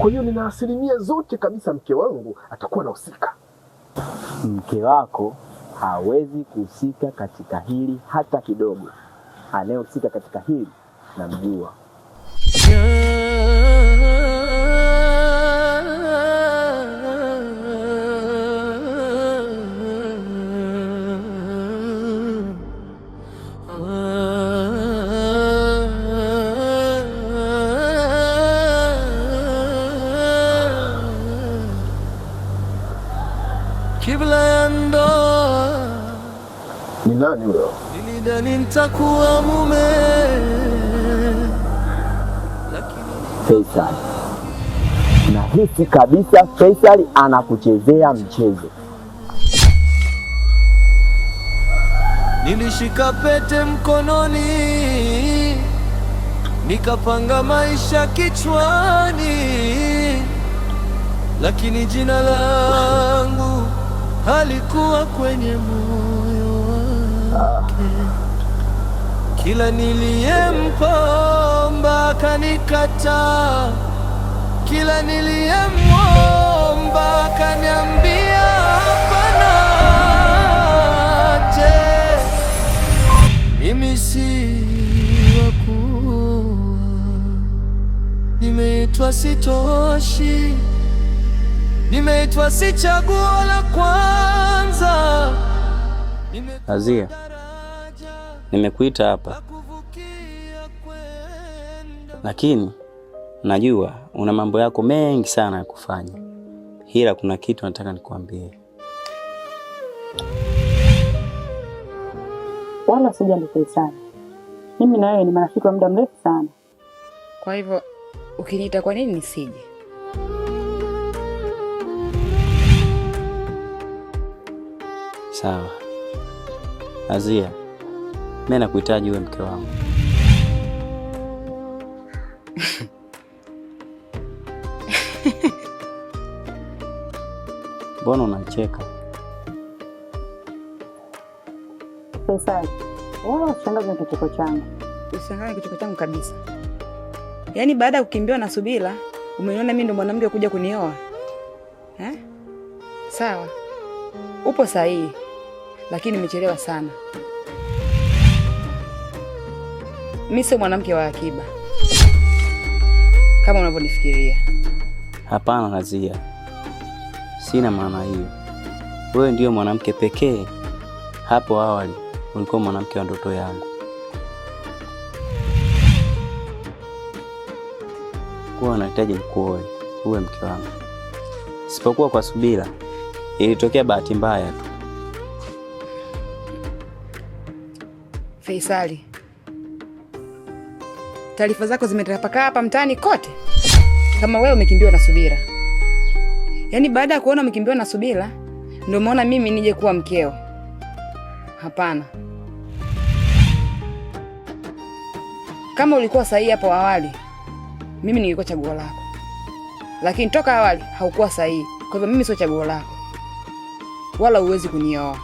Kwa hiyo nina asilimia zote kabisa mke wangu atakuwa anahusika. Mke wako hawezi kuhusika katika hili hata kidogo. Anayehusika katika hili namjua. Kibla ya ndoa ni nani huyo? Nilidhani nitakuwa mume, lakini Faisal. Nahisi kabisa Faisal anakuchezea mchezo. nilishika pete mkononi, nikapanga maisha kichwani, lakini jina langu halikuwa kwenye moyo wake. Kila niliyempa akanikataa, kila niliyemwomba akaniambia hapana. Je, mimi si wakuwa, nimeitwa sitoshi, nimeitwa si chaguo la kwanza. Azia, nimekuita hapa, lakini najua una mambo yako mengi sana ya kufanya, ila kuna kitu nataka nikwambie. Wala sijali sana. Mimi na wewe ni marafiki wa muda mrefu sana. Kwa hivyo ukiniita kwa nini nisije? Sawa. Azia, mimi nakuhitaji uwe mke wangu. Mbona unacheka? Faisal, wala ushangaze na kicheko changu. Ushangaze na kicheko changu kabisa. Yaani baada ya kukimbiwa na Subira, umeniona mimi ndo mwanamke kuja kunioa? Sawa. Upo sahihi. Lakini nimechelewa sana. Mimi sio mwanamke wa akiba kama unavyonifikiria. Hapana Azia, sina maana hiyo. Wewe ndio mwanamke pekee. Hapo awali ulikuwa mwanamke wa ndoto yangu. Kwa nahitaji nikuoe, uwe mke wangu. Sipokuwa kwa Subira, ilitokea bahati mbaya tu. Faisali, taarifa zako zimetapakaa hapa mtaani kote kama wewe umekimbiwa na Subira. Yaani baada ya kuona umekimbiwa na Subira ndio umeona mimi nije kuwa mkeo. Hapana. Kama ulikuwa sahihi hapo awali, mimi ningekuwa chaguo lako. Lakini toka awali haukuwa sahihi. Kwa hivyo mimi sio chaguo lako. Wala huwezi kunioa.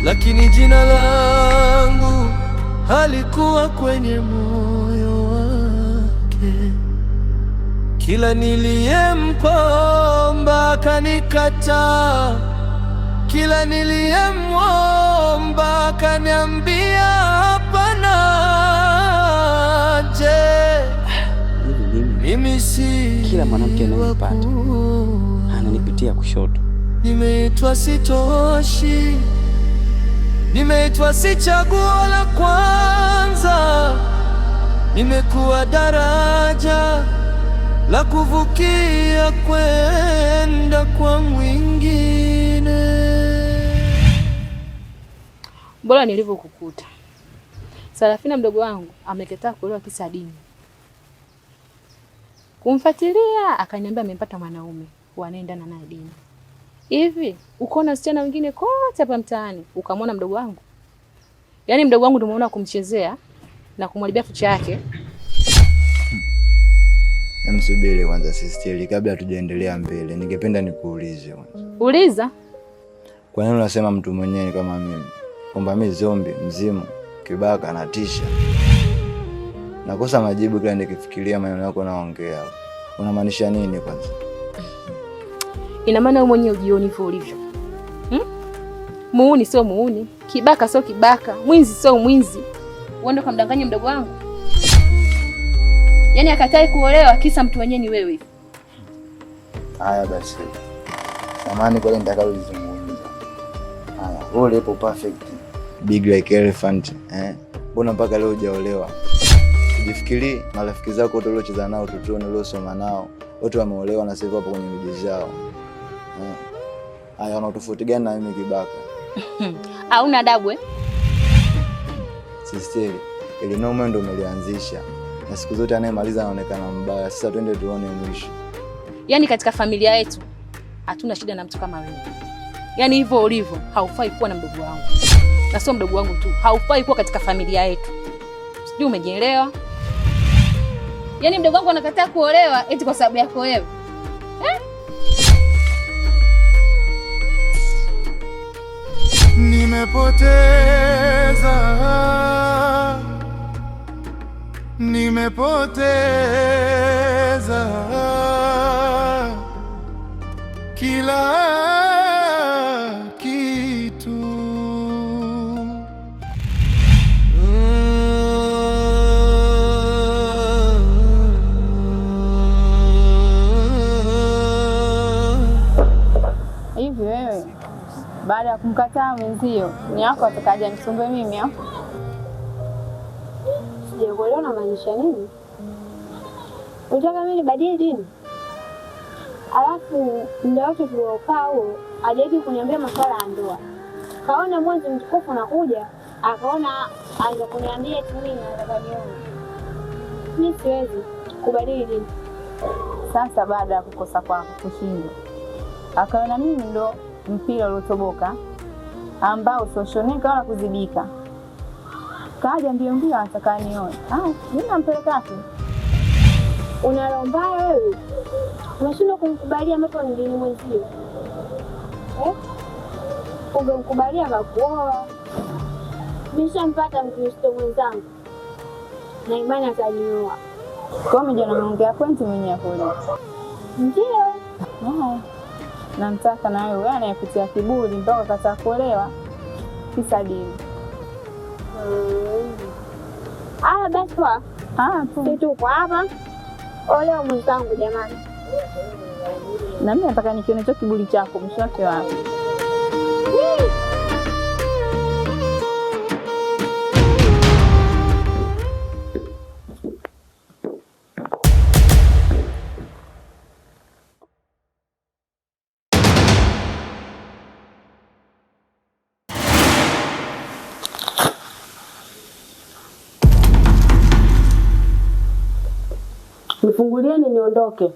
Lakini jina langu halikuwa kwenye moyo wake. Kila niliyempa akanikataa, kila niliyemwomba akaniambia hapana. Je, mimi si kila mwanamke anayempata ananipitia kushoto. Nimeitwa sitoshi, nimeitwa si chaguo la kwanza, nimekuwa daraja la kuvukia kwenda kwa mwingine. Bora nilivyokukuta. Sarafina mdogo wangu amekataa kuolewa kisa dini. Kumfuatilia akaniambia amempata mwanaume wanaendana naye dini. Hivi ukoona wasichana wengine kote hapa mtaani ukamwona mdogo wangu? Yaani mdogo wangu ndio umeona kumchezea na kumharibia fucha yake. Msubiri kwanza sister, kabla hatujaendelea mbele ningependa nikuulize kwanza. Uliza? Kwa nini unasema mtu mwenyewe kama mimi kwamba mimi zombi, mzimu, kibaka natisha? Nakosa majibu kila nikifikiria maneno yako naongea. Unamaanisha nini kwanza? Ina maana wewe mwenyewe ujioni hivyo ulivyo. Muuni sio muuni, kibaka sio kibaka, mwizi sio mwizi. Uende kumdanganya mdogo wangu? Yaani akatai kuolewa kisa mtu wenyewe ni wewe hivi. Haya basi. Samahani kwa nitakalizungumza. Haya, wewe upo perfect. Big like elephant, Mbona mpaka leo hujaolewa? Jifikiri marafiki zako wote uliocheza nao utotoni, uliosoma nao, wote wameolewa na sasa hapo kwenye miji zao. Haya, una tofauti gani na mimi kibaka? Hauna adabu Sister, ile noma ndio umelianzisha. Na siku zote anayemaliza anaonekana mbaya. Sasa twende tuone mwisho. Yaani katika familia yetu hatuna shida na mtu kama wewe. Yaani hivyo ulivyo haufai kuwa na mdogo wangu. Na sio mdogo wangu tu, haufai kuwa katika familia yetu. Sijui umejielewa? Yaani mdogo wangu anakataa kuolewa eti kwa sababu yako wewe. Nimepoteza kila kitu. Hivi wewe baada ya kumkataa mwenzio ni yako atakaja nisumbe mimi au? Sijakuelewa unamaanisha nini? Unataka mimi nibadili dini? Alafu muda wote tuliokaa huo hajaji kuniambia masuala ya ndoa. Kaona mwezi mtukufu unakuja, akaona aanza kuniambia eti mimi nataka nione. Mimi siwezi kubadili dini. Sasa baada ya kukosa kwako kushindwa, akaona mimi ndo mpira uliotoboka ambao usioshoneka wala kuzibika. Kaja mbio anataka nione. Mimi nampeleka wapi? Unalomba wewe. Unashindwa kumkubalia mtu ni dini mwenzio. Ungemkubalia akakuoa. Nishampata Mkristo mwenzangu. Na imani atanioa. Kwa hiyo mjana naongea kwenti mwenyewe kule. Ndio. Namtaka na wewe anayekutia kiburi mpaka kataa kuolewa kisa dini. Basi kwa. Sisi kwa hapa. Ole mwenzangu jamani. Na mimi nataka nikione hicho kiburi chako mwisho wake wapi. Nifungulieni niondoke.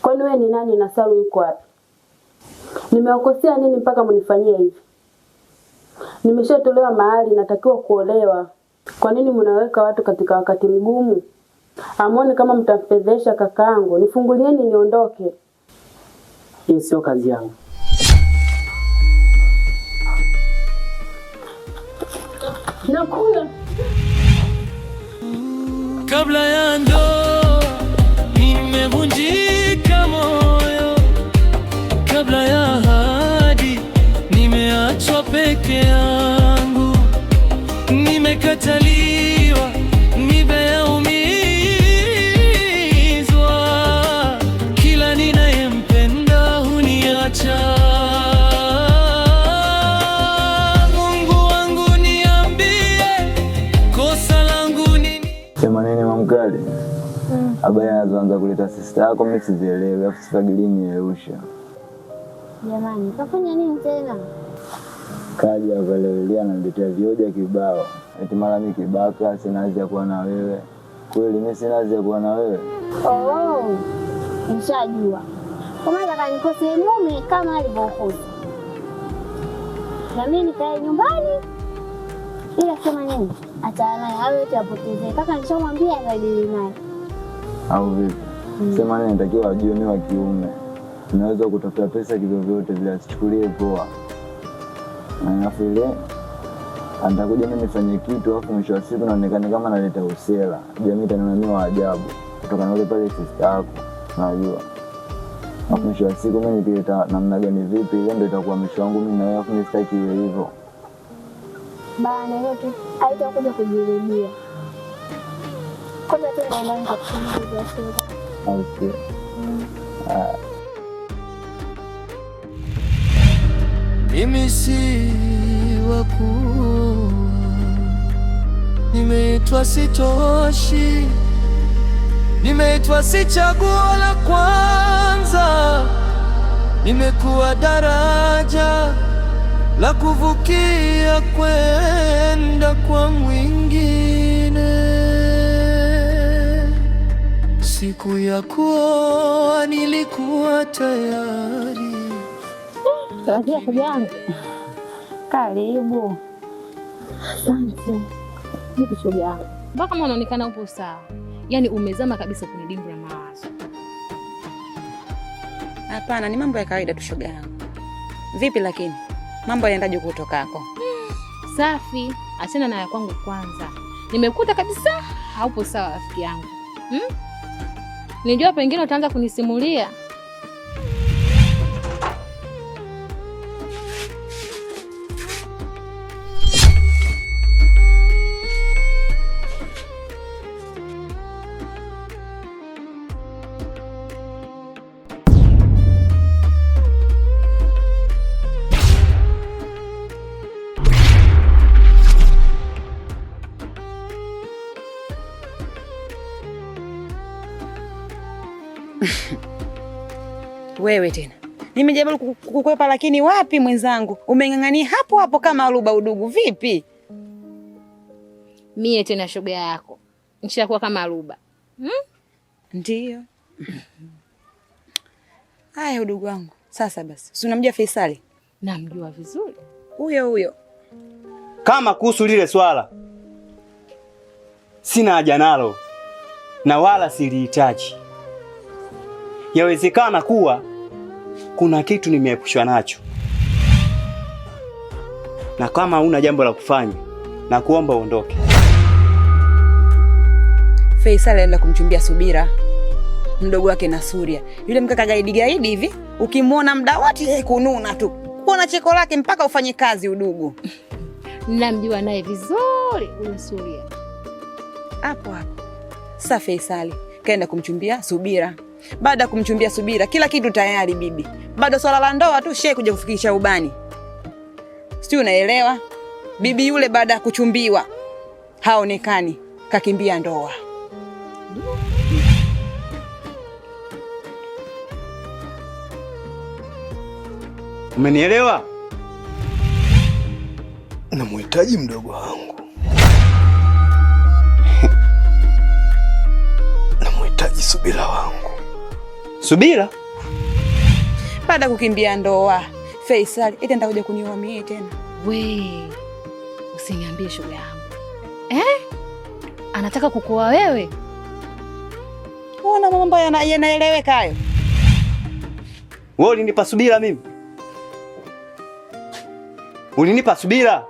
Kwani wewe ni nani na Salu yuko wapi? Nimewakosea nini mpaka mnifanyie hivi? Nimeshatolewa mahali, natakiwa kuolewa. Kwa nini mnaweka watu katika wakati mgumu? Amoni kama mtamfedhesha kakaangu. Nifungulieni niondoke. Hii sio kazi yangu. Nakula. Kabla ya ndoa nimevunjika moyo, kabla ya ahadi nimeachwa peke yangu, nimekataliwa, nimeumizwa, kila ninayempenda huniacha. Mungu wangu niambie, kosa langu nini? Sema nini mamkali? Habari anazoanza kuleta sister yako mimi sizielewi, afu sifagilini yeusha. Jamani, kafanya nini tena? Kaja akalelea ananiletea vioja kibao. Eti mara mimi kibaka, sina haja ya kuwa na wewe. Kweli mimi sina haja ya kuwa na wewe. Nishajua. Kama nataka nikose mume kama alivyokuza. Na mimi nikae nyumbani. Ila sema nini? Ataana naye awe eti apoteze. Kaka nishamwambia adili naye. Au vipi? Sema nini natakiwa ajue mimi wa kiume. Naweza kutafuta pesa kivyovyote vile, asichukulie poa. Na afu ile atakuja mimi nifanye kitu afu mwisho wa siku naonekana kama naleta usela. Jamii itaniona mimi wa ajabu. kutoka na yule pale sister yako. Unajua. Na mwisho wa siku mimi nipita namna gani vipi, ile ndio itakuwa mwisho wangu mimi na wewe, afu nisitaki iwe hivyo. Bana yote haitakuja kujirudia. Kwanza tu naenda nikakusimulia sasa. Okay. Mimi si wakuwa, nimeitwa sitoshi, nimeitwa si chaguo la kwanza, nimekuwa daraja la kuvukia kwenda kwa mwingine. Siku ya kuoa nilikuwa tayari. Tarajia kujangu. Karibu. Asante. Nipi shoga yangu. Mpaka kama unaonekana upo sawa. Yaani umezama kabisa kwenye dimbwi la mawazo. Hapana, ni mambo ya kawaida tu shoga yangu. Vipi lakini? Mambo yanaendaje kutokako? Safi, achana na ya kwangu kwanza. Nimekuta kabisa haupo sawa rafiki yangu. Nijua pengine utaanza kunisimulia. Wewe tena. Nimejaribu kukwepa lakini wapi mwenzangu? Umeng'ang'ania hapo hapo kama aluba udugu vipi? Mie tena shoga yako. Nishakuwa kama aluba. Ndiyo. Haya udugu wangu. Sasa basi. Si unamjua Faisali? Namjua vizuri. Huyo. Kama kuhusu lile swala, sina haja nalo na wala silihitaji. Yawezekana kuwa kuna kitu nimeepushwa nacho, na kama huna jambo la kufanya na kuomba uondoke. Faisal anaenda kumchumbia Subira, mdogo wake na Suria. Yule mkaka gaidi hivi, ukimwona muda wote yeye kununa tu. Kuona cheko lake mpaka ufanye kazi udugu. Namjua naye vizuri huyo Suria. Hapo. Sasa Faisal kaenda kumchumbia Subira. Baada kumchumbia Subira, kila kitu tayari bibi. Bado swala la ndoa tu shehe kuja kufikisha ubani. Sio unaelewa? Bibi yule baada ya kuchumbiwa haonekani, kakimbia ndoa. Umenielewa? Namhitaji mdogo wangu. Namhitaji Subira wangu. Subira? Baada kukimbia ndoa, Faisal eti ndakuja kunioa mie tena. We, usiniambie shoga yangu. Anataka kukuoa wewe? Ona mambo yanaeleweka hayo. Wewe ulinipa Subira mimi? Ulinipa Subira?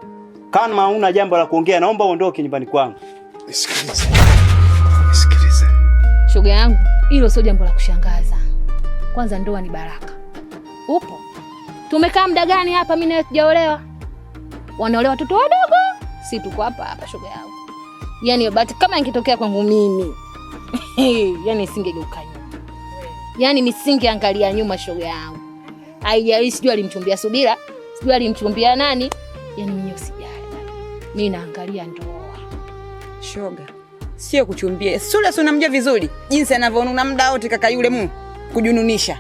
Kama hauna jambo la kuongea naomba uondoke nyumbani kwangu. Nisikilize. Shoga yangu, hilo sio jambo la kushangaza. Kwanza ndoa ni baraka. Upo? Tumekaa muda gani hapa mimi na wewe tujaolewa? Wanaolewa watoto wadogo. Si tuko hapa shoga yangu. Yaani bahati kama ingetokea kwangu mimi. Yaani singegeuka nyuma. Yaani nisingeangalia nyuma shoga yangu. Haijalishi sijui alimchumbia Subira, sijui alimchumbia nani. Yaani mimi usijali. Mimi naangalia ndoa. Shoga, sio kuchumbia. Sule si unamjua vizuri. Jinsi anavyonuna muda wote kaka yule kujununisha.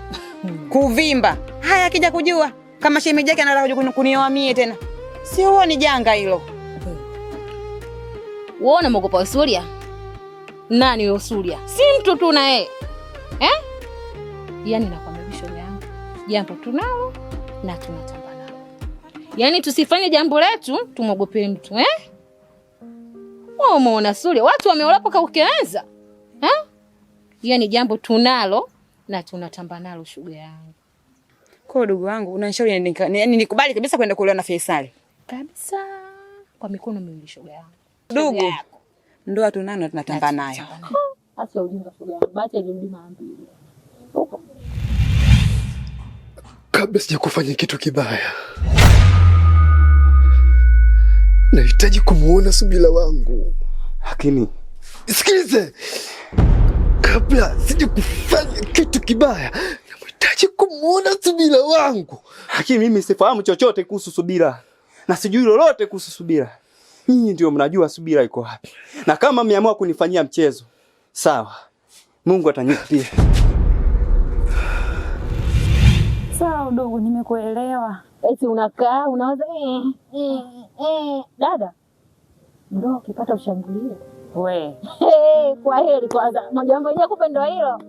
Kuvimba. Haya akija kujua kama shemeji yake anataka kunioa mie tena. Si huo ni janga hilo. Uone mwogopa Usuria? Nani wewe Usuria? Si mtu tu na yeye. Yaani nakwambia shoga yangu, jambo tunalo na tunatamba nalo. Yaani tusifanye jambo letu tumogope mtu, Wewe umeona Suria, watu wameola paka ukianza. Yaani jambo tunalo na tunatamba nalo shoga yangu. Kwa ndugu wangu unanishauri nikubali kabisa kwenda kuolewa na Faisal. Kabisa. Kwa mikono miwili shoga yangu. Ndugu. Ndoa tunano tunatamba nayo. Acha ujinga shoga. Bahati alirudi mara mbili. Kabla sijakufanya kitu kibaya, nahitaji kumuona Subira wangu. Lakini sikilize, kabla sijakufanya kitu kibaya, nahitaji kumuona Subira wangu. Lakini mimi sifahamu chochote kuhusu Subira na sijui lolote kuhusu Subira. Nyinyi ndio mnajua Subira iko wapi. Na kama mmeamua kunifanyia mchezo, sawa. Mungu atanyipia. Sawa udogo, nimekuelewa. Eti unakaa unawaza dada. Ndio ukipata ushambulie. We. Kwa heri kwanza. Majambo yenyewe kumbe ndio hilo.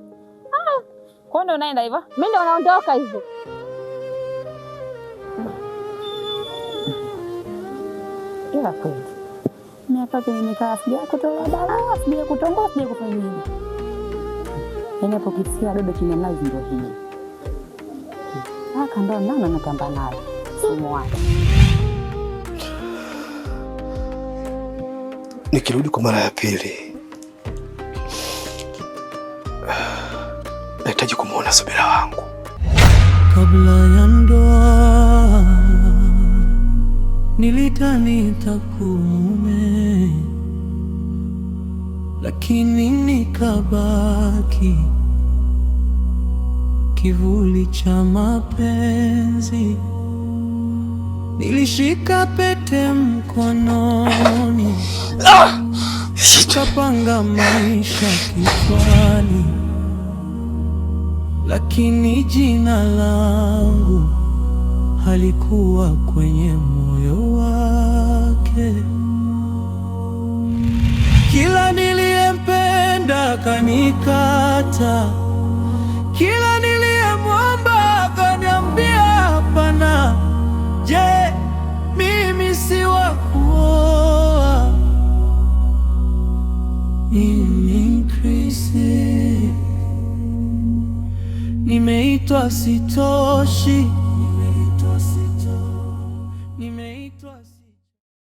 Kwa nini unaenda hivyo? Mimi ndio naondoka hivyo. Ila kweli. Mimi hapa nimekaa sija kutoa balaa, sija kutongoa, sija kufanya nini. Yaani hapo kisikia dodo chini nazi ndio hii. Aka ndo nana natamba naye. Simu wake. Nikirudi kwa mara ya pili, nahitaji kumuona Subira wangu. Kabla ya ndoa nilidhani nitakuwa mume, lakini nikabaki kivuli cha mapenzi. Nilishika pete mkononi, nikapanga maisha kichwani, lakini jina langu halikuwa kwenye moyo wake. Kila niliyempenda kanikata, kila niliyemwomba akaniambia hapana. Je, mimi si wa kuoa? Mimi Krisi, nimeitwa sitoshi.